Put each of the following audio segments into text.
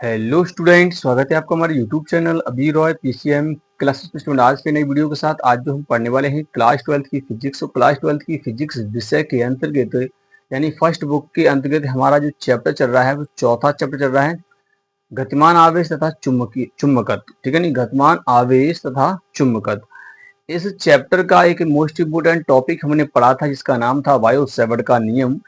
Hello student, स्वागत है आपका हमारे यूट्यूब चैनल अभी रॉय पीसीएम क्लासेस में। स्टूडेंट आज के नई वीडियो के साथ आज जो हम पढ़ने वाले हैं क्लास 12 की फिजिक्स। और क्लास 12 की फिजिक्स विषय के अंतर्गत यानी फर्स्ट बुक के अंतर्गत हमारा जो चैप्टर चल रहा है वो चौथा चैप्टर चल रहा है, गतिमान आवेश तथा चुम्बकत्व। ठीक है, नहीं, गतिमान आवेश तथा चुम्बकत्व। इस चैप्टर का एक मोस्ट इंपोर्टेंट टॉपिक हमने पढ़ा था जिसका नाम था बायो-सैवर्ट का नियम।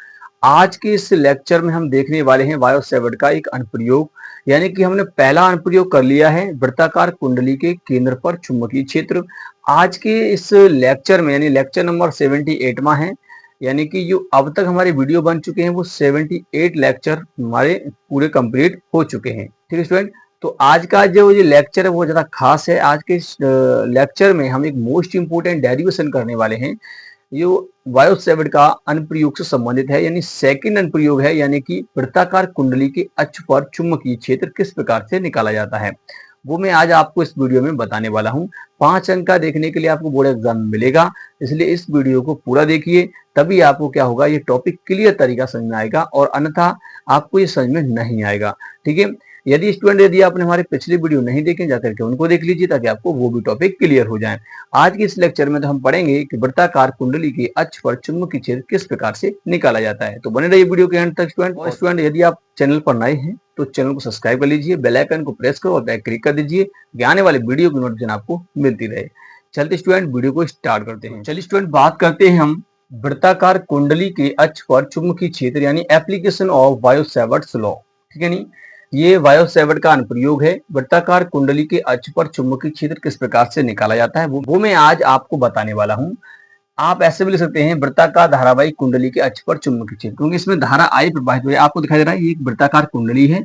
आज के इस लेक्चर में हम देखने वाले हैं बायो-सैवर्ट का एक अनुप्रयोग, यानी कि हमने पहला अनुप्रयोग कर लिया है वृत्ताकार कुंडली के केंद्र पर चुंबकीय क्षेत्र। आज के इस लेक्चर में यानी लेक्चर नंबर 78वां है, यानी कि जो अब तक हमारे वीडियो बन चुके हैं वो 78 लेक्चर हमारे पूरे कंप्लीट हो चुके हैं। ठीक है स्टूडेंट, तो आज का जो ये लेक्चर है वो ज्यादा खास है। आज के इस लेक्चर में हम एक मोस्ट इंपोर्टेंट डेरिवेशन करने वाले हैं जो बायो-सैवर्ट का अनुप्रयोग से संबंधित है, यानी सेकंड अनुप्रयोग है, यानी कि वृत्ताकार कुंडली के अक्ष पर चुंबकीय क्षेत्र किस प्रकार से निकाला जाता है, वो मैं आज आपको इस वीडियो में बताने वाला हूं। 5 अंक का देखने के लिए आपको बोर्ड एग्जाम में मिलेगा, इसलिए इस वीडियो को पूरा देखिए, तभी आपको क्या होगा, ये टॉपिक क्लियर तरीका समझ में आएगा, और अन्यथा आपको ये समझ में नहीं आएगा। ठीक है, यदि आपने हमारे पिछले वीडियो नहीं देखे जाकर के उनको देख लीजिए ताकि आपको वो भी टॉपिक क्लियर हो जाए। आज के इस लेक्चर में तो हम पढ़ेंगे कि वृत्ताकार कुंडली के अक्ष पर चुंबकीय क्षेत्र किस प्रकार से निकाला जाता है। तो बने रहिए वीडियो के अंत तक स्टूडेंट। और स्टूडेंट यदि आप चैनल पर नए हैं तो चैनल को सब्सक्राइब कर लीजिए, बेल आइकन को प्रेस करो और बैक क्लिक कर दीजिए कि आने वाले वीडियो की नोटिफिकेशन आपको मिलती रहे। चलते स्टूडेंट वीडियो को स्टार्ट करते हैं। चलिए स्टूडेंट बात करते हैं हम वृत्ताकार कुंडली के अक्ष पर चुंबकीय क्षेत्र यानी एप्लीकेशन ऑफ बायो-सैवर्ट्स लॉ। ठीक है, नहीं, ये बायो-सैवर्ट का अनुप्रयोग है। वृत्ताकार कुंडली के अक्ष पर चुंबकीय क्षेत्र किस प्रकार से निकाला जाता है वो मैं आज आपको बताने वाला हूं। आप ऐसे भी लिख सकते हैं वृत्ताकार धारावाहिक कुंडली के अक्ष पर चुंबकीय क्षेत्र, क्योंकि इसमें धारा आई प्रवाहित हो रही है। आपको दिखाई दे रहा है ये एक वृत्ताकार कुंडली है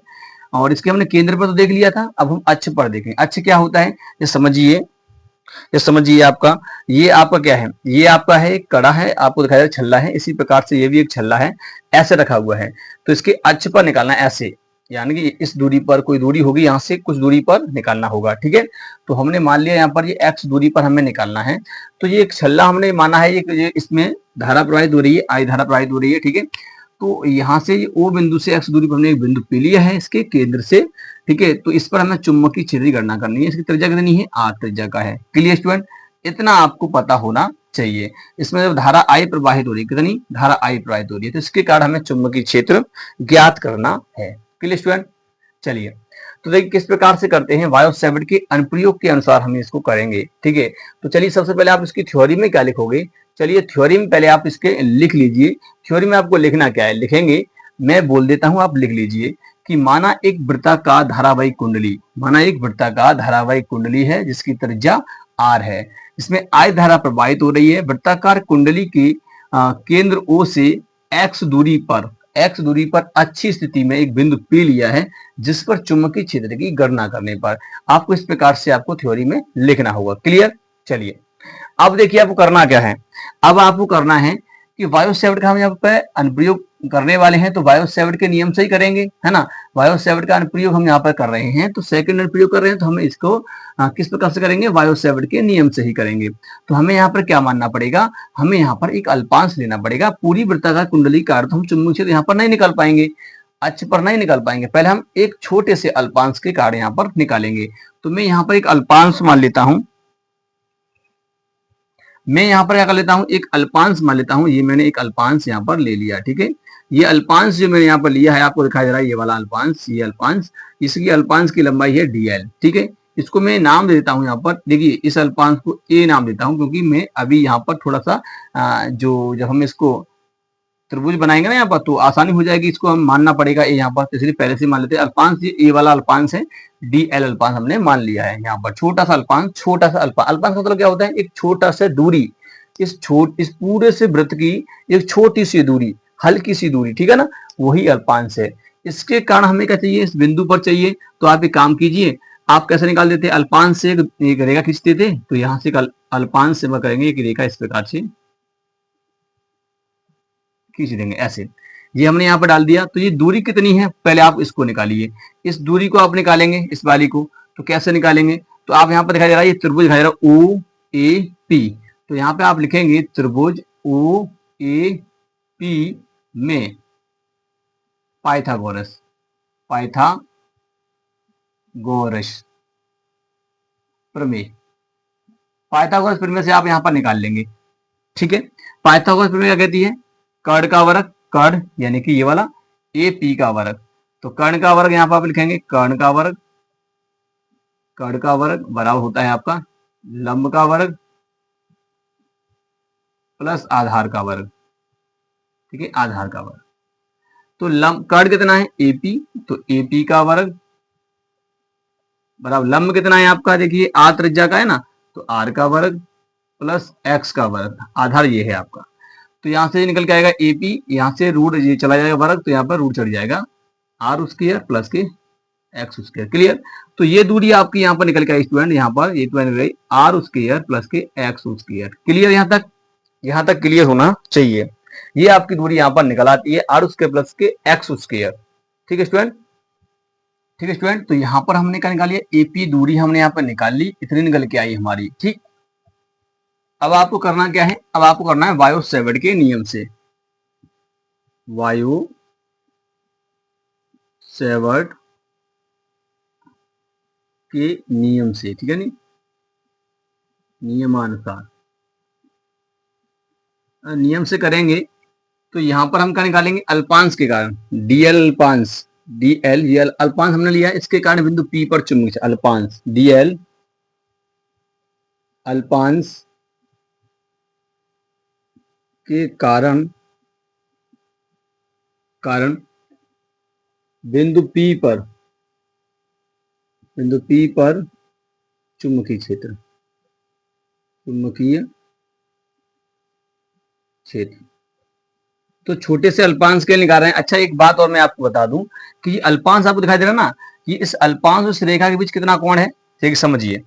और इसके हमने केंद्र पर तो देख लिया था, अब हम अक्ष पर देखें। अक्ष क्या होता है ये समझिए आपका, ये आपका क्या है, ये आपका है एक कड़ा है, आपको दिखाई दे रहा है छल्ला है, इसी प्रकार से ये भी एक छल्ला है, ऐसे रखा हुआ है। तो इसके अक्ष पर निकालना है ऐसे, यानी कि इस दूरी पर कोई दूरी होगी, यहां से कुछ दूरी पर निकालना होगा। ठीक है, तो हमने मान लिया यहाँ पर ये x दूरी पर हमें निकालना है। तो ये एक छल्ला हमने माना है, ये इसमें धारा प्रवाहित हो रही है, आई धारा प्रवाहित हो रही है। ठीक है, तो यहाँ से ओ बिंदु से x दूरी पर हमने एक बिंदु पी लिया है इसके केंद्र से। ठीक है, तो इस पर हमें चुंबकीय क्षेत्र की गणना करनी है। इसकी त्रिज्या कितनी है, r त्रिज्या का है। क्लियर स्टूडेंट, इतना आपको पता होना चाहिए। इसमें जब धारा आई प्रवाहित हो रही है, कितनी धारा आई प्रवाहित हो रही है, तो इसके कारण हमें चुंबकीय क्षेत्र ज्ञात करना है। क्लियर स्टूडेंट, चलिए तो देखिए किस प्रकार से करते हैं, बायो-सैवर्ट के अनुप्रयोग के अनुसार हम इसको करेंगे। ठीक है, तो चलिए सबसे पहले आप इसकी थ्योरी में क्या लिखोगे, चलिए थ्योरी में पहले आप इसके लिख लीजिए। थ्योरी में आपको लिखना क्या है, लिखेंगे, मैं बोल देता हूं, आप लिख लीजिए कि माना एक वृत्ताकार धारावाहिक कुंडली है जिसकी त्रिज्या r है। इसमें I धारा प्रवाहित हो रही है। वृत्ताकार कुंडली के केंद्र O से x दूरी पर अच्छी स्थिति में एक बिंदु P लिया है, जिस पर चुंबकीय क्षेत्र की गणना करने पर आपको इस प्रकार से आपको थ्योरी में लिखना होगा। क्लियर, चलिए अब देखिए आपको करना क्या है। अब आपको करना है कि बायो-सैवर्ट का हम यहाँ पे अनुप्रयोग करने वाले हैं, तो बायो-सैवर्ट के नियम से ही करेंगे, है ना। बायो-सैवर्ट का अनुप्रयोग हम यहाँ पर कर रहे हैं, तो सेकंड अनुप्रयोग कर रहे हैं, तो हमें इसको किस प्रकार से करेंगे, बायो-सैवर्ट के नियम से ही करेंगे। तो हमें यहाँ पर क्या मानना पड़ेगा, हमें यहाँ पर एक अल्पांश लेना पड़ेगा। पूरी वृत्ताकार कुंडली का अर्थ हम चुंबकीय क्षेत्र यहाँ पर नहीं निकाल पाएंगे, अक्ष पर नहीं निकाल पाएंगे, पहले हम एक छोटे से अल्पांश के कारण यहाँ पर निकालेंगे। तो मैं यहाँ पर एक अल्पांश मान लेता हूँ, मैं यहाँ पर क्या कर लेता हूँ, एक अल्पांश मान लेता हूँ। ये मैंने एक अल्पांश यहाँ पर ले लिया। ठीक है, ये अल्पांश जो मैंने यहाँ पर लिया है आपको दिखाई दे रहा है, ये वाला अल्पांश, ये अल्पांश, इसकी अल्पांश की लंबाई है dl। ठीक है, इसको मैं नाम दे देता हूँ यहाँ पर, देखिए इस अल्पांश को a नाम देता हूँ, क्योंकि मैं अभी यहाँ पर थोड़ा सा जो जब हम इसको त्रिभुज बनाएंगे ना यहाँ पर तो आसानी हो जाएगी, इसको हम मानना पड़ेगा ए यहाँ पर, इसलिए पहले से मान लेते हैं अल्पांश, ये ए वाला अल्पांश है, dl अल्पांश हमने मान लिया है। यहाँ पर छोटा सा अल्पांश, अल्पांश का मतलब क्या होता है, एक छोटा सा दूरी, इस पूरे से वृत्त की एक छोटी सी दूरी, हल्की सी दूरी, ठीक है ना, वही अल्पांश है। इसके कारण हमें क्या चाहिए, इस बिंदु पर चाहिए। तो आप एक काम कीजिए, आप कैसे निकाल देते, अल्पांश से एक रेखा खींचते थे, तो यहाँ से अल्पांश से करेंगे एक रेखा इस प्रकार से खींच देंगे ऐसे। ये हमने यहाँ पर डाल दिया। तो ये दूरी कितनी है, पहले आप इसको निकालिए, इस दूरी को आप निकालेंगे, इस वाली को। तो कैसे निकालेंगे, तो आप यहाँ पर दिखाई दे रहा है, ये त्रिभुज दिखाई दे रहा है ओ ए पी। तो यहाँ पे आप लिखेंगे त्रिभुज ओ ए पी में पाइथागोरस गोरस प्रमेय, पाइथागोरस प्रमेय से आप यहां पर निकाल लेंगे। ठीक है, पाइथागोरस प्रमेय क्या कहती है, कर्ण का वर्ग, कर्ण यानी कि ये वाला, ए पी का वर्ग, तो कर्ण का वर्ग यहां पर आप लिखेंगे कर्ण का वर्ग, कर्ण का वर्ग बराबर होता है आपका लंब का वर्ग प्लस आधार का वर्ग। ठीक है, आधार का वर्ग, तो लंब कर्ण कितना है एपी, तो एपी का वर्ग बराबर लंब कितना है आपका, देखिए आर त्रिज्या का है ना, तो आर का वर्ग प्लस एक्स का वर्ग, आधार ये है आपका। तो यहां से निकल के आएगा एपी, यहां से रूट ये चला जाएगा वर्ग, तो यहाँ पर रूट चढ़ जाएगा आर स्क्वायर प्लस के एक्स स्क्वायर। क्लियर, तो ये दूरी आपकी यहाँ पर निकल के आई स्टूडेंट, यहाँ पर ये निकल गई आर स्क्वायर प्लस के एक्स स्क्वायर। क्लियर, यहाँ तक क्लियर होना चाहिए। ये आपकी दूरी यहाँ पर निकल आती है आर स्क्वायर प्लस के एक्स स्क्वायर। ठीक है स्टूडेंट, ठीक है स्टूडेंट, तो यहाँ पर हमने क्या निकाली है, एपी दूरी हमने यहाँ पर निकाल ली, इतनी निकल के आई हमारी। ठीक, अब आपको करना क्या है, अब आपको करना है वायो सेवर्ट के नियम से, वायो सेवर्ट के नियम से, ठीक है नी, नियमानुसार नियम से करेंगे तो यहां पर हम क्या निकालेंगे, अल्पांश के कारण डीएल अल्पांश, डीएल ये अल्पांश हमने लिया, इसके कारण बिंदु पी पर चुंबक अल्पांश, डीएल अल्पांश के कारण बिंदु पी पर चुंबकीय क्षेत्र, तो छोटे से अल्पांश के लिए निकाल रहे हैं। अच्छा एक बात और मैं आपको बता दूं कि ये अल्पांश आपको दिखाई दे रहा है ना, ये इस अल्पांश और इस रेखा के बीच कितना कोण है, ठीक समझिए,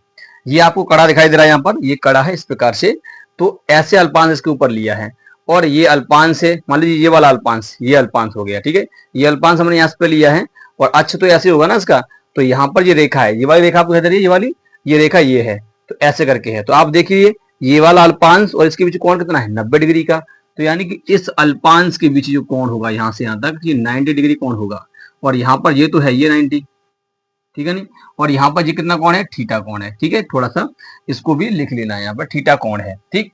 ये आपको कड़ा दिखाई दे रहा है, यहाँ पर ये कड़ा है इस प्रकार से, तो ऐसे अल्पांश इसके ऊपर लिया है, और ये अल्पांश है, मान लीजिए ये वाला अल्पांश, ये अल्पांश हो गया। ठीक है, ये अल्पांश हमने यहाँ पे लिया है, और अक्ष तो ऐसे होगा ना इसका, तो यहाँ पर ये रेखा है, ये वाली रेखा आपको दिखाई दे रही है, ये वाली ये रेखा ये है, तो ऐसे करके है। तो आप देखिए ये वाला अल्पांश और इसके बीच कोण कितना है, 90 डिग्री का, तो यानी कि इस अल्पांश के बीच जो कोण होगा यहां से यहां तक, ये 90 डिग्री कोण होगा, और यहाँ पर ये तो है ये 90, ठीक है नहीं, और यहाँ पर ये कितना कोण है, थीटा कोण है। ठीक है, थोड़ा सा इसको भी लिख लेना है, यहाँ पर थीटा कोण है। ठीक,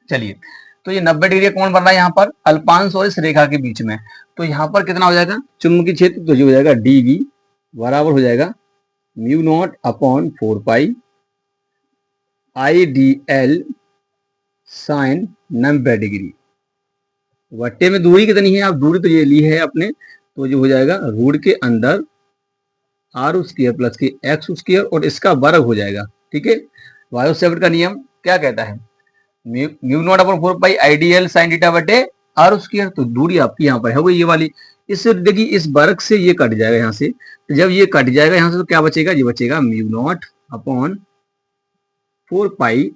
चलिए, तो ये 90 डिग्री कोण बन रहा है यहाँ पर अल्पांश और इस रेखा के बीच में, तो यहाँ पर कितना हो जाएगा चुंबकीय क्षेत्र, तो ये हो जाएगा डीवी बराबर हो जाएगा mu not upon 4 pi I D L sine 90 degree, वट्टे में दूरी कितनी है, आप दूरी तो ये ली है अपने, तो जो हो जाएगा रूट के अंदर आर स्क्वायर प्लस के एक्स स्क्वायर और इसका वर्ग हो जाएगा। ठीक है, वायो सेवर्ट का नियम क्या कहता है, mu not upon 4 pi I D L sine theta बटे आर स्क्वायर, तो दूरी आपकी यहाँ पर है वो ये वाली, इससे देखिए इस वर्ग से ये कट जाएगा यहाँ से, तो जब ये कट जाएगा यहाँ से तो क्या बचेगा, ये बचेगा mu not upon 4 pi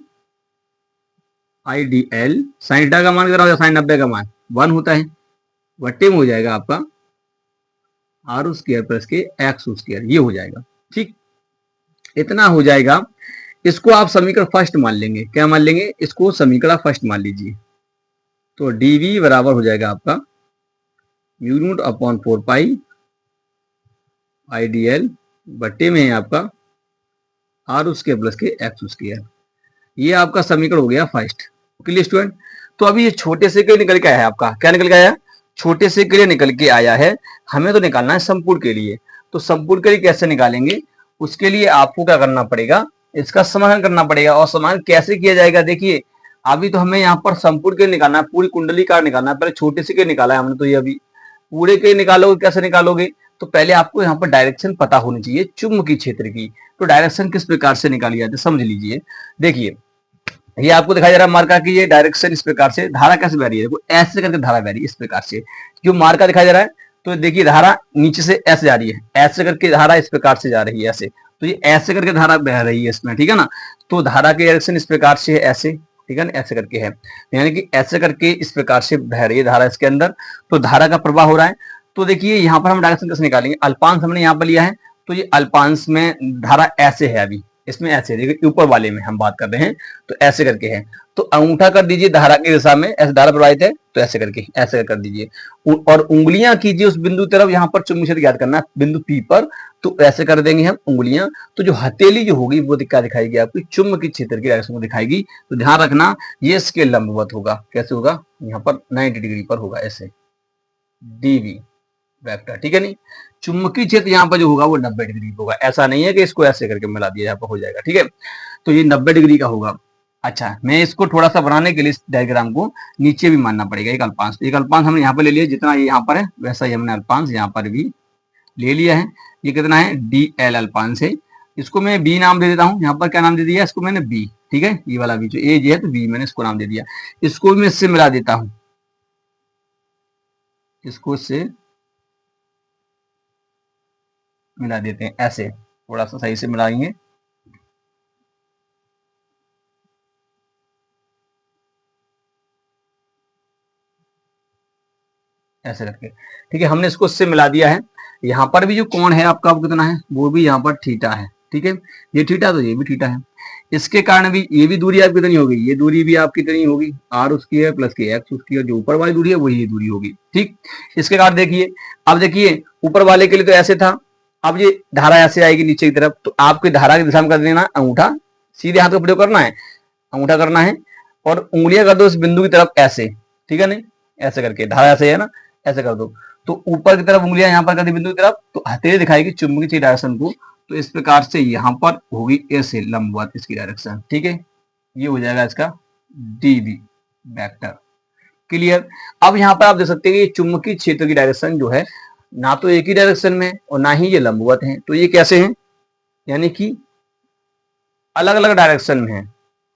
I D L sine theta का मान कितना हो जाएगा, साइन 90 का मान 1 होता है, वट्टे में हो जाएगा आपका आर स्क्वायर प्लस के एक्स स्क्वायर, ये हो जाएगा। ठीक, इतना हो जाएगा, इसको आप समीकरण फर्स्ट मान लेंगे, क्या मान लेंगे, इसको समीकरण फर्स्ट मान लीजिए, तो डीवी बराबर हो जाएगा आपका mu not upon 4 pi I D L बट्टे में है आपका आर स्क्वायर प्लस के एक्स स्क्वायर, ये आपका समीकरण हो गया फर्स्ट। क्लियर स्टूडेंट, तो अभी ये छोटे से के निकल के आया है आपका, क्या निकल के आया, छोटे से के लिए निकल के आया है, हमें तो निकालना है संपूर्ण के लिए, तो संपूर्ण के लिए कैसे निकालेंगे, उसके लिए आपको क्या करना पड़ेगा, इसका समाधान करना पड़ेगा, और समाधान कैसे किया जाएगा, देखिए अभी तो हमें यहाँ पर संपूर्ण के निकालना है, पूरी कुंडली का निकालना है, पहले छोटे से के निकाला है हमने, तो ये अभी पूरे के निकालोगे, कैसे निकालोगे, तो पहले आपको यहाँ पर डायरेक्शन पता होनी चाहिए चुंबकीय क्षेत्र की, तो डायरेक्शन किस प्रकार से निकाली जाती है समझ लीजिए। देखिए ये आपको दिखाई दे रहा है मार्का की, ये डायरेक्शन इस प्रकार से, धारा कैसे बह रही है, देखो ऐसे करके धारा बह रही है इस प्रकार से, जो मार्का दिखाई दे रहा है, तो देखिए धारा नीचे से ऐसे जा रही है, ऐसे करके धारा इस प्रकार से जा रही है ऐसे, तो ये ऐसे करके धारा बह रही है इसमें, ठीक है ना, तो धारा की डायरेक्शन इस प्रकार से है ऐसे, ठीक है ना, ऐसे करके है, यानी कि ऐसे करके इस प्रकार से बह रही है धारा इसके अंदर, तो धारा का प्रवाह हो रहा है। तो देखिए यहाँ पर हम डायरेक्शन कैसे निकालेंगे, अल्पांश हमने यहाँ पर लिया है, तो ये अल्पांश में धारा ऐसे है अभी, इसमें ऐसे, देखिए ऊपर वाले में हम बात कर रहे हैं तो ऐसे करके है। तो अंगूठा कर दीजिए धारा की दिशा में, ऐसे धारा प्रवाहित है तो ऐसे करके ऐसे कर दीजिए और उंगलियां कीजिए उस बिंदु तरफ, यहाँ पर चुंबकीय क्षेत्र ज्ञात करना है बिंदु पी पर, तो ऐसे कर देंगे हम उंगलियां। तो जो हथेली जो होगी वो क्या दिखाएगी आपकी, चुंबकीय क्षेत्र की डायरेक्शन को दिखाएगी। तो ध्यान रखना ये इसके लंबवत होगा, कैसे होगा, यहाँ पर 90 डिग्री पर होगा ऐसे, डीवी वेक्टर, ठीक है नहीं। चुंबकीय क्षेत्र यहाँ पर जो होगा वो 90 डिग्री होगा, ऐसा नहीं है कि इसको ऐसे करके मिला दिया यहाँ पर हो जाएगा, ठीक है। तो ये 90 डिग्री का होगा। अच्छा, मैं इसको थोड़ा सा बनाने के लिए इस डायग्राम को नीचे भी मानना पड़ेगा एक अल्पांश। एक अल्पांश हमने यहाँ पर ले लिया, जितना ये यहाँ पर है वैसा ही हमने अल्पांश यहाँ पर भी ले लिया है। ये कितना है, डी एल अल्पांश है। इसको मैं बी नाम दे देता हूँ, यहाँ पर क्या नाम दे दिया इसको मैंने, बी, ठीक है। ये वाला बी जो ए है तो बी मैंने इसको नाम दे दिया। इसको मैं इससे मिला देता हूँ, इसको इससे मिला देते हैं ऐसे, थोड़ा सा सही से मिलाएंगे, ऐसे करके, ठीक है। हमने इसको इससे मिला दिया है। यहाँ पर भी जो कोण है आपका कितना है, वो भी यहाँ पर थीटा है, ठीक है। ये थीटा तो ये भी थीटा है। इसके कारण भी ये भी दूरी आपकी कितनी होगी, ये दूरी भी आपकी कितनी होगी, आर उसकी है प्लस के एक्स उसकी, और जो ऊपर वाली दूरी है वही ये दूरी होगी, ठीक। इसके कारण देखिए, अब देखिए ऊपर वाले के लिए तो ऐसे था, अब ये धारा ऐसे आएगी नीचे की तरफ, तो आपकी धारा की दिशा में कर देना अंगूठा, सीधे हाथ का प्रयोग करना है, अंगूठा करना है और उंगलियां कर दो इस बिंदु की तरफ ऐसे, ठीक है नहीं, ऐसे करके, धारा ऐसे है ना, ऐसे कर दो। तो ऊपर की तरफ उंगलियां यहाँ पर कर दी बिंदु की तरफ, तो हथेली दिखाएगी चुंबकीय डायरेक्शन को। तो इस प्रकार से यहाँ पर होगी ऐसे लंबवत इसकी डायरेक्शन, ठीक है। ये हो जाएगा इसका डीवी वेक्टर, क्लियर। अब यहाँ पर आप देख सकते हैं कि चुंबकीय क्षेत्र की डायरेक्शन जो है ना तो एक ही डायरेक्शन में और ना ही ये लंबवत है, तो ये कैसे है, यानी कि अलग अलग डायरेक्शन में है,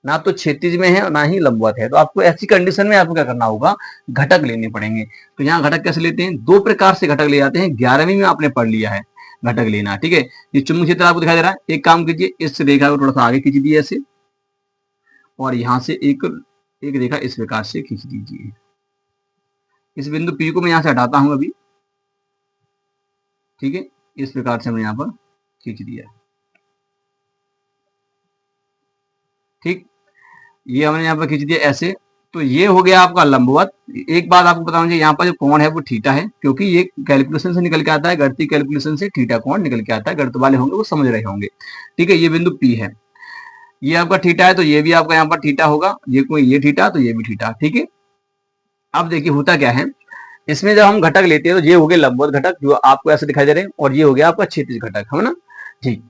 ना तो क्षैतिज में है और ना ही लंबवत है। तो आपको ऐसी कंडीशन में आपको क्या करना होगा, घटक लेने पड़ेंगे। तो यहाँ घटक कैसे लेते हैं, दो प्रकार से घटक ले जाते हैं, 11वीं में आपने पढ़ लिया है घटक लेना, ठीक है। ये चुंबकीय क्षेत्र आपको दिखाई दे रहा है, एक काम कीजिए इस रेखा को थोड़ा सा आगे खींच दीजिए ऐसे, और यहां से एक एक रेखा इस प्रकार से खींच दीजिए। इस बिंदु पी को मैं यहां से हटाता हूं अभी, ठीक है। इस प्रकार से हमने यहाँ पर खींच दिया, ठीक। ये हमने यहाँ पर खींच दिया ऐसे। तो ये हो गया आपका लंबवत। एक बात आपको बताऊं, यहाँ पर जो कोण है वो थीटा है, क्योंकि ये कैलकुलेशन से निकल के आता है, गणितीय कैलकुलेशन से थीटा कोण निकल के आता है, गणित वाले होंगे वो समझ रहे होंगे, ठीक है। ये बिंदु पी है, ये आपका थीटा है, तो ये भी आपका यहाँ पर थीटा होगा, ये कोई ये थीटा तो ये भी थीटा, ठीक है। अब देखिए होता क्या है, इसमें जब हम घटक लेते हैं तो ये हो गए लंबवत घटक जो आपको ऐसे दिखाई दे रहे हैं, और ये हो गया आपका क्षैतिज घटक, है ना, ठीक।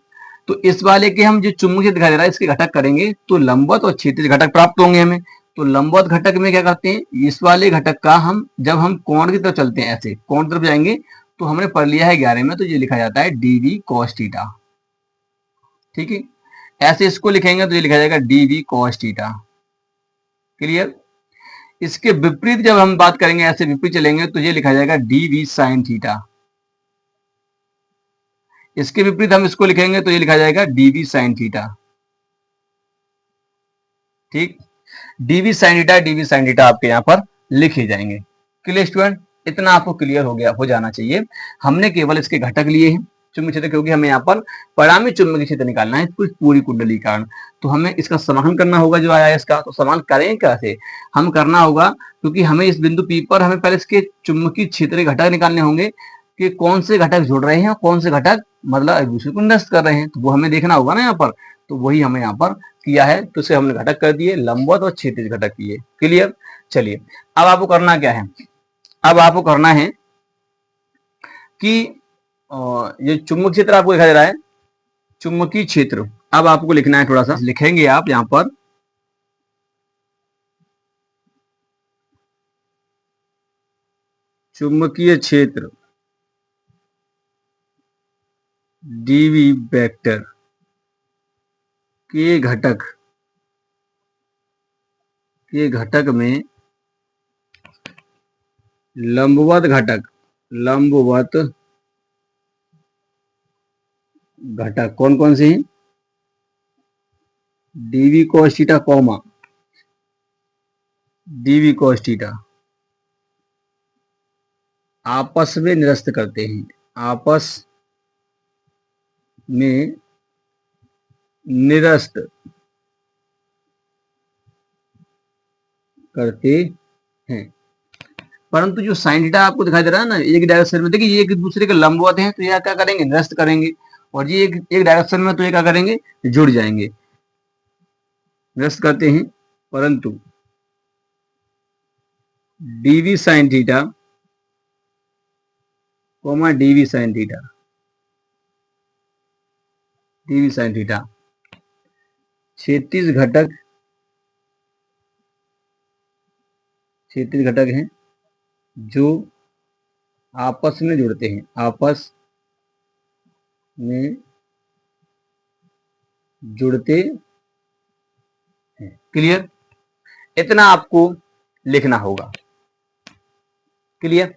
तो इस वाले के हम जो चुंबकीय दिखाई दे रहा है इसके घटक करेंगे तो लंबवत और क्षैतिज घटक प्राप्त होंगे हमें। तो लंबवत घटक में क्या करते हैं, इस वाले घटक का हम जब हम कोण की तरफ चलते हैं, ऐसे कोण की तरफ जाएंगे, तो हमने पढ़ लिया है 11 में, तो ये लिखा जाता है डीवी कॉस थीटा, ठीक है। ऐसे इसको लिखेंगे तो ये लिखा जाएगा डीवी कॉस थीटा, क्लियर। इसके विपरीत जब हम बात करेंगे, ऐसे विपरीत चलेंगे, तो ये लिखा जाएगा डीवी साइन थीटा। इसके विपरीत हम इसको लिखेंगे तो ये लिखा जाएगा डीवी साइन थीटा, ठीक। डीवी साइन थीटा आपके यहाँ पर लिखे जाएंगे, क्लियर स्टूडेंट। इतना आपको क्लियर हो गया, हो जाना चाहिए। हमने केवल इसके घटक लिए हैं चुंबकीय क्षेत्र, क्योंकि हमें यहाँ पर परिणामी चुंबकीय क्षेत्र निकालना है पूरी कुंडली कारण, तो हमें इसका समाधान करना होगा जो आया है इसका। तो समाधान करें कैसे, हम करना होगा, क्योंकि हमें इस बिंदु पी पर हमें पहले इसके चुंबकीय क्षेत्र के घटक निकालने होंगे कि कौन से घटक जुड़ रहे हैं और कौन से घटक मतलब एक दूसरे को नष्ट कर रहे हैं, तो वो हमें देखना होगा ना यहाँ पर। तो वही हमें यहाँ पर किया है, तो इसे हमने घटक कर दिए, लंबवत और क्षैतिज घटक किए, क्लियर। चलिए अब आपको करना क्या है, अब आपको करना है कि ये चुंबकीय क्षेत्र आपको दिखाई दे रहा है, चुंबकीय क्षेत्र। अब आपको लिखना है, थोड़ा सा लिखेंगे आप यहाँ पर, चुंबकीय क्षेत्र डीवी वेक्टर के घटक में लंबवत घटक कौन कौन से हैं, DV cos theta comma DV cos theta आपस में निरस्त करते हैं, आपस में निरस्त करते हैं। परंतु जो साइन थीटा आपको दिखाई दे रहा है ना, एक डायरेक्शन में, देखिए ये एक दूसरे के लंबवत हैं, तो यह क्या करेंगे, निरस्त करेंगे। और ये एक डायरेक्शन में, तो ये क्या करेंगे, जुड़ जाएंगे, निरस्त करते हैं। परंतु DV sine theta comma DV sine theta, DV sine theta क्षैतिज घटक, क्षैतिज घटक हैं जो आपस में जुड़ते हैं, आपस में जुड़ते हैं। क्लियर? इतना आपको लिखना होगा। क्लियर?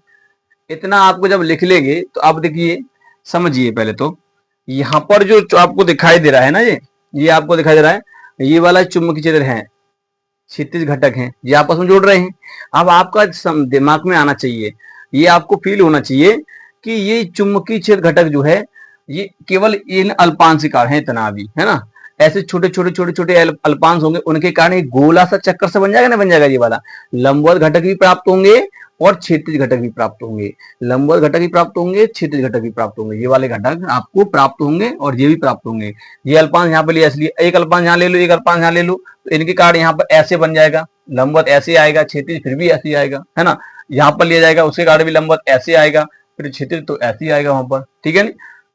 इतना आपको जब लिख लेंगे तो आप देखिए, समझिए पहले तो, यहां पर जो आपको दिखाई दे रहा है ना, ये आपको दिखाई दे रहा है, ये वाला चुंबकीय क्षेत्र है, क्षैतिज घटक हैं, ये आपस में जुड़ रहे हैं। अब आपका दिमाग में आना चाहिए, ये आपको फील होना चाहिए कि ये चुंबकीय क्षेत्र घटक जो है, ये केवल इन अल्पांशिकार है, इतना भी है ना, ऐसे छोटे छोटे छोटे छोटे अल्पांश होंगे, उनके कारण एक गोला सा चक्कर से बन जाएगा ना, बन जाएगा ये वाला। लंबवत घटक भी प्राप्त होंगे और क्षैतिज घटक भी प्राप्त होंगे, लंबवत घटक भी प्राप्त होंगे, क्षैतिज घटक भी प्राप्त होंगे, ये वाले घटक आपको प्राप्त होंगे और ये भी प्राप्त होंगे। ये अल्पांश यहाँ पे लिया, इसलिए एक अल्पांश यहाँ ले लो, एक अल्पांश यहाँ ले लो, तो इनके कारण यहाँ पर ऐसे बन जाएगा, लंबवत ऐसे आएगा, क्षैतिज फिर भी ऐसे आएगा, है ना। यहाँ पर लिया जाएगा, उसके कारण भी लंबवत ऐसे आएगा, फिर क्षैतिज तो ऐसे आएगा वहां पर, ठीक है ना।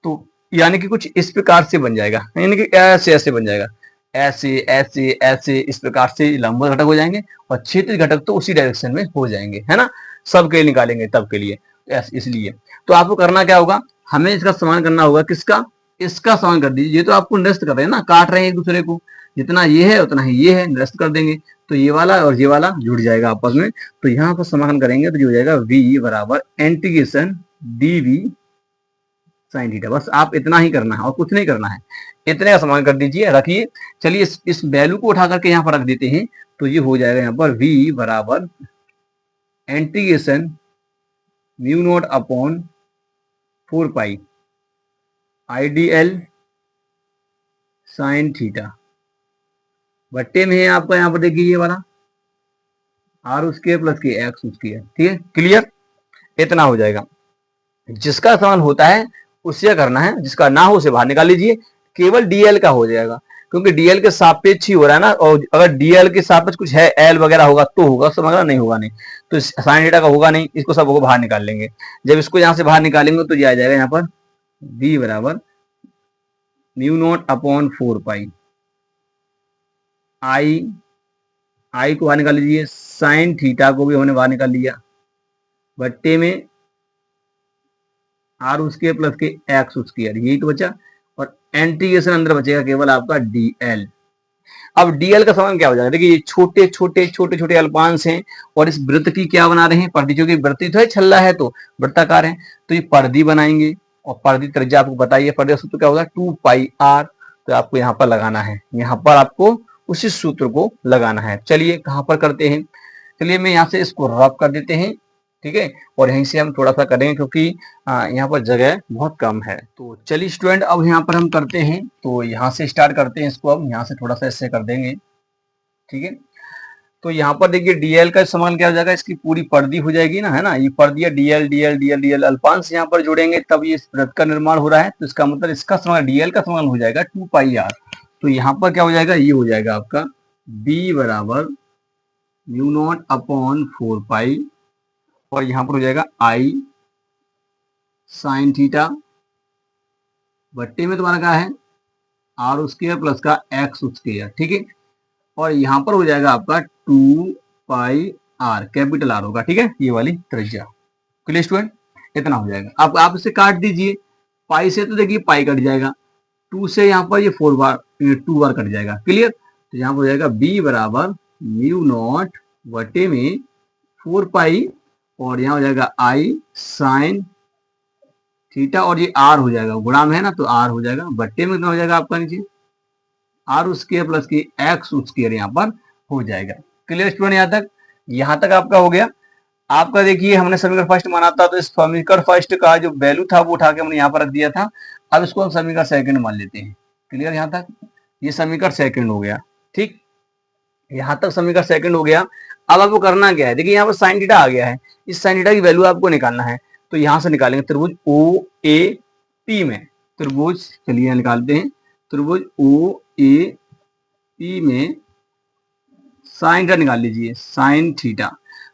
तो यानी कि कुछ इस प्रकार से बन जाएगा, यानी कि ऐसे ऐसे बन जाएगा, ऐसे ऐसे ऐसे, इस प्रकार से लंबवत घटक हो जाएंगे और क्षैतिज घटक तो उसी डायरेक्शन में हो जाएंगे, है ना। सबके लिए निकालेंगे तब के लिए, इसलिए तो आपको करना क्या होगा, हमें इसका समान करना होगा, किसका, इसका समान कर दीजिए। ये तो आपको निरस्त कर रहे हैं ना, काट रहे हैं एक दूसरे को, जितना ये है उतना ही ये है, निरस्त कर देंगे, तो ये वाला और ये वाला जुड़ जाएगा आपस में। तो यहाँ पर समाधान करेंगे तो जो हो जाएगा v बराबर इंटीग्रेशन dv साइन थीटा। बस आप इतना ही करना है और कुछ नहीं करना है, इतने का समान कर दीजिए, रखिए। चलिए इस वैल्यू को उठा करके यहाँ पर रख देते हैं, तो ये हो जाएगा यहाँ पर v बराबर integration mu not upon 4 pi IDL sine theta बट्टे में है आपका, यहाँ पर देखिए ये वाला आर स्क्वायर प्लस के एक्स स्क्वायर, ठीक है। क्लियर? इतना हो जाएगा। जिसका समान होता है उसे करना है, जिसका ना हो उसे बाहर निकाल लीजिए, केवल डीएल का हो जाएगा, क्योंकि डीएल के सापेक्ष ही हो रहा है ना, और अगर डीएल के सापेक्ष कुछ है, एल वगैरह होगा तो होगा, समझ रहा, नहीं होगा नहीं, तो साइन थीटा का होगा नहीं, इसको सबको बाहर निकाल लेंगे। जब इसको यहां से बाहर निकालेंगे तो ये आ जाएगा यहाँ पर बी बराबर म्यू नॉट अपॉन 4 पाई आई को बाहर निकाल लीजिए, साइन थीटा को भी हमने बाहर निकाल लिया, बट्टे में आर स्क्वायर प्लस के एक्स स्क्वायर, यही तो बचा, और इंटीग्रेशन अंदर बचेगा केवल आपका डीएल। अब डीएल का समान क्या हो जाएगा, देखिए ये छोटे छोटे छोटे छोटे अल्पांश हैं और इस वृत्त की क्या बना रहे हैं, परिधि, जो कि वृत्त तो है, छल्ला है तो वृत्ताकार है, तो ये परिधि बनाएंगे, और परिधि त्रिज्या आपको बताइए, परिधि सूत्र क्या होगा, 2 पाई आर, तो आपको यहाँ पर लगाना है, यहाँ पर आपको उसी सूत्र को लगाना है। चलिए कहाँ पर करते हैं, चलिए मैं यहाँ से इसको रब कर देते हैं, ठीक है, और यहीं से हम थोड़ा सा करेंगे क्योंकि यहाँ पर जगह बहुत कम है। तो चलिए स्टूडेंट, अब यहाँ पर हम करते हैं, तो यहाँ से स्टार्ट करते हैं इसको, अब यहाँ से थोड़ा सा इससे कर देंगे, ठीक है। तो यहाँ पर देखिए डीएल का समान क्या हो जाएगा, इसकी पूरी परिधि हो जाएगी ना, है ना, ये परिधि है, डीएल डीएल डीएल डीएल, अल्पांश यहाँ पर जुड़ेंगे तब ये वृत्त का निर्माण हो रहा है, तो इसका मतलब इसका समान डीएल का समान हो जाएगा 2 पाई आर। तो यहाँ पर क्या हो जाएगा, ये हो जाएगा आपका बी बराबर म्यू नॉट अपॉन 4 पाई, और यहाँ पर हो जाएगा आई साइन थीटा बट्टे में तुम्हारा क्या है, आर स्क्वायर प्लस का एक्स स्क्वायर, ठीक है, और यहाँ पर हो जाएगा आपका 2 पाई आर, कैपिटल आर होगा, ठीक है, ये वाली त्रिज्या। Clear student? इतना हो जाएगा। अब आप इसे काट दीजिए, पाई से तो देखिए पाई कट जाएगा, 2 से यहाँ पर ये 4 बार 2 बार कट जाएगा। क्लियर? तो यहाँ पर हो जाएगा बी बराबर म्यू नॉट बटे में 4 पाई, और यहाँ हो जाएगा आई साइन थीटा, और ये आर हो जाएगा, गुणा में है ना, तो आर हो जाएगा, बट्टे में कितना हो जाएगा आपका नीचे आर स्क्वायर प्लस की एक्स स्क्वायर यहाँ पर हो जाएगा। Clear student? यहाँ तक आपका हो गया। आपका देखिए हमने समीकरण फर्स्ट माना था, तो इस समीकरण फर्स्ट का जो वैल्यू था वो उठा के हमने यहाँ पर रख दिया था। अब इसको हम समीकरण सेकंड मान लेते हैं। क्लियर यहाँ तक? ये समीकरण सेकंड हो गया। ठीक, यहां तक समीकरण सेकंड हो गया। अब आपको करना क्या है, देखिए यहाँ पर साइन थीटा आ गया है, इस साइन थीटा की वैल्यू आपको निकालना है। तो यहां से निकालेंगे त्रिभुज ओ ए पी में, त्रिभुज चलिए निकालते हैं, त्रिभुज ओ ए पी में साइन थीटा निकाल लीजिए, साइन थीटा।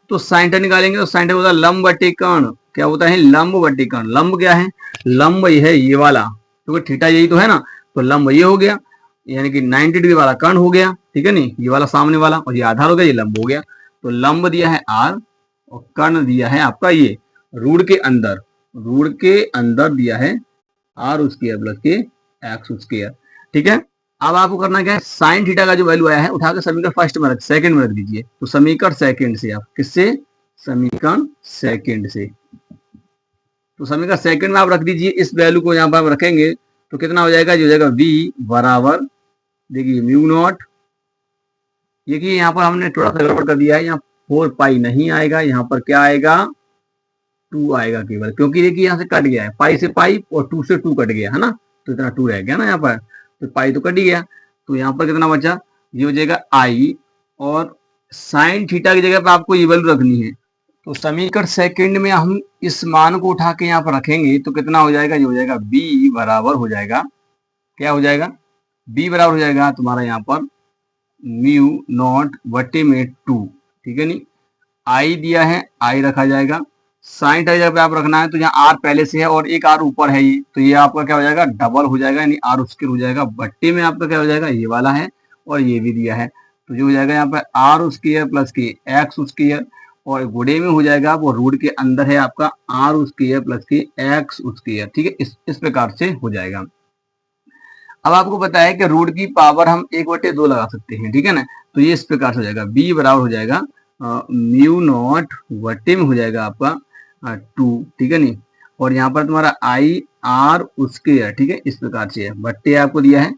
तो साइन थीटा निकालेंगे तो साइन थीटा होता है लंब बटे कर्ण, क्या होता है लंब बटे कर्ण। लंब क्या है, लंब ये है ये वाला, क्योंकि तो थीटा यही तो है ना, तो लंब ये हो गया, यानी कि 90 डिग्री वाला कर्ण हो गया, ठीक है नहीं, ये वाला सामने वाला, और ये आधार हो गया, ये लंब हो गया। तो लंब दिया है आर और कर्ण दिया है आपका ये रूढ़ के अंदर, रूढ़ के अंदर दिया है आर स्क्वायर प्लस के एक्स स्क्वायर। ठीक है, अब आपको करना क्या है, साइन थीटा का जो वैल्यू आया है उठाकर समीकरण फर्स्ट में सेकंड में रख दीजिए। तो समीकरण सेकंड से, आप किससे, समीकरण सेकंड से, तो समीकरण सेकंड में आप रख दीजिए, इस वैल्यू को यहाँ पर आप रखेंगे तो कितना हो जाएगा, जो हो जाएगा v बराबर, देखिए म्यू नॉट, देखिए यहाँ पर हमने थोड़ा सा गड़बड़ कर दिया है, यहाँ 4 पाई नहीं आएगा, यहाँ पर क्या आएगा 2 आएगा केवल, क्योंकि देखिए यहाँ से कट गया है, पाई से पाई और 2 से 2 कट गया है ना, तो इतना 2 रह गया ना यहाँ पर, तो पाई तो कट ही गया। तो यहाँ पर कितना बचा, ये हो जाएगा आई, और साइन थीटा की जगह पर आपको ये वैल्यू रखनी है। तो समीकरण सेकंड में हम इस मान को उठा के यहाँ पर रखेंगे तो कितना हो जाएगा, ये हो जाएगा b बराबर हो जाएगा, क्या हो जाएगा, b बराबर हो जाएगा तुम्हारा यहाँ पर म्यू नॉट बटे में 2, ठीक है नहीं, आई दिया है, आई रखा जाएगा, साइन थीटा पे आप रखना है तो यहाँ आर पहले से है और एक आर ऊपर है ये, तो ये आपका क्या हो जाएगा डबल हो जाएगा, यानी आर स्क्वायर हो जाएगा, बट्टे में आपका क्या हो जाएगा ये वाला है और ये भी दिया है, तो जो हो जाएगा यहाँ पर आर स्क्वायर प्लस के एक्स स्क्वायर, और गुड़े में हो जाएगा वो रूट के अंदर है आपका आर स्क्वायर प्लस के एक्स स्क्वायर। ठीक है, इस प्रकार से हो जाएगा। अब आपको पता है कि रूट की पावर हम 1/2 लगा सकते हैं, ठीक है ना, तो ये इस प्रकार से हो जाएगा, b बराबर हो जाएगा म्यू नॉट बटे में हो जाएगा आपका 2, ठीक है नहीं, और यहाँ पर तुम्हारा आई आर स्क्वायर, ठीक है, इस प्रकार से है, बट्टे आपको दिया है,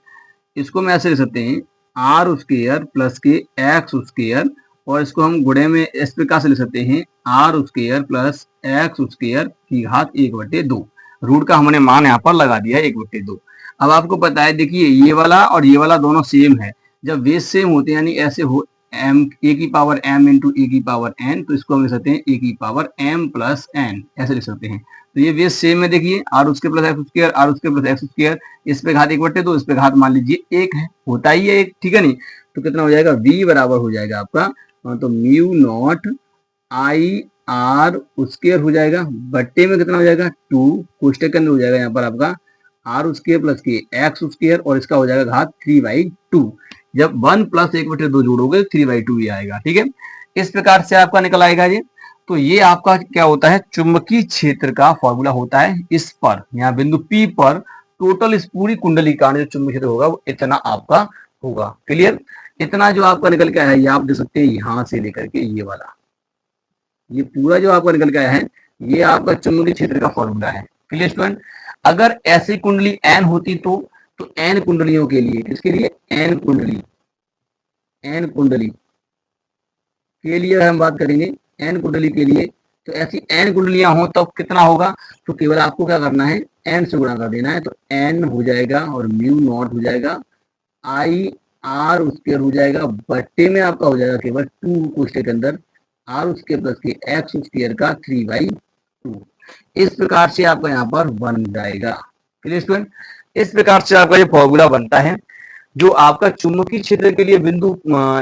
इसको मैं ऐसे लिख सकते हैं आर स्क्वायर प्लस के एक्स स्क्वायर, और इसको हम गुणे में इस प्रकार से लिख सकते हैं r square plus x square की घात 1/2, रूट का हमने मान यहाँ पर लगा दिया है 1/2। अब आपको पता है, देखिए ये वाला और ये वाला दोनों सेम है, जब बेस सेम होते हैं यानी ऐसे हो m a की पावर m इंटू ए की पावर n, तो इसको हम लिख सकते हैं a की पावर m प्लस n, ऐसे लिख सकते हैं। तो ये बेस सेम है, देखिए आर उसके प्लस एक्स स्क्वायर, आर उसके प्लस एक्स स्क्वायर, इस पे घात 1/2, इस पे घात मान लीजिए 1 है, होता ही है 1, ठीक है नहीं, तो कितना हो जाएगा v बराबर हो जाएगा आपका, तो mu not I R square हो जाएगा, बट्टे में कितना हो जाएगा 2, कोष्टक के अंदर हो जाएगा यहाँ पर आपका आर स्क्वायर प्लस के एक्स स्क्वायर, और इसका हो जाएगा घात 3/2, जब 1 प्लस 1/2 जोड़ोगे 3/2 ही आएगा। ठीक है, इस प्रकार से आपका निकल आएगा ये। तो ये आपका क्या होता है, चुंबकीय क्षेत्र का फॉर्मूला होता है। इस पर यहाँ बिंदु P पर टोटल इस पूरी कुंडली का जो चुंबकीय क्षेत्र होगा वो इतना आपका होगा। क्लियर, इतना जो आपका निकल के आया है ये आप देख सकते हैं, यहां से लेकर के ये वाला, ये पूरा जो आपका निकल के आया है ये आपका चुंबकीय क्षेत्र का फॉर्मूला है। क्लियर स्टूडेंट, अगर ऐसी कुंडली n होती तो n कुंडलियों के लिए, किसके लिए, n कुंडली के लिए हम बात करेंगे, n कुंडली के लिए, तो ऐसी n कुंडलियां हो तब कितना होगा, तो केवल आपको क्या करना है n से गुणा कर देना है, तो n हो जाएगा और म्यू नॉट हो जाएगा, आई आर स्क्वायर हो जाएगा, बट्टे में आपका हो जाएगा केवल 2 कोष्टक के अंदर आर स्क्वायर प्लस के एक्स स्क्वायर का 3/2, इस प्रकार से आपका यहाँ पर बन जाएगा। क्लियर स्टूडेंट, इस प्रकार से आपका ये फॉर्मूला बनता है, जो आपका चुंबकीय क्षेत्र के लिए बिंदु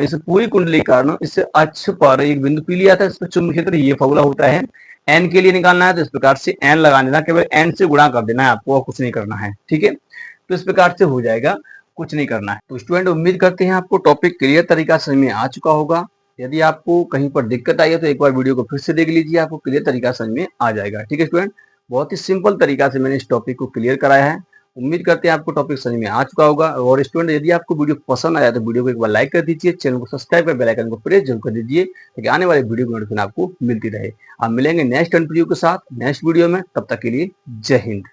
इस पूरी कुंडली कारण इस अक्ष पर एक बिंदु पी लिया था, इस पर चुंबकीय क्षेत्र ये फॉर्मूला होता है। n के लिए निकालना है तो इस प्रकार से n लगा देना, केवल n से गुणा कर देना है आपको, और कुछ नहीं करना है। ठीक है, तो इस प्रकार से हो जाएगा, कुछ नहीं करना है। तो स्टूडेंट उम्मीद करते हैं आपको टॉपिक क्लियर तरीका समझ में आ चुका होगा। यदि आपको कहीं पर दिक्कत आई है तो एक बार वीडियो को फिर से देख लीजिए, आपको क्लियर तरीका समझ में आ जाएगा। ठीक है स्टूडेंट, बहुत ही सिंपल तरीका से मैंने इस टॉपिक को क्लियर कराया है। उम्मीद करते हैं आपको टॉपिक समझ में आ चुका होगा। और स्टूडेंट यदि आपको वीडियो पसंद आया तो वीडियो को एक बार लाइक कर दीजिए, चैनल को सब्सक्राइब कर बेल आइकन को प्रेस जरूर कर दीजिए, ताकि आने वाले वीडियो की नोटिफिकेशन आपको मिलती रहे। आप मिलेंगे नेक्स्ट वीडियो के साथ नेक्स्ट वीडियो में, तब तक के लिए जय हिंद।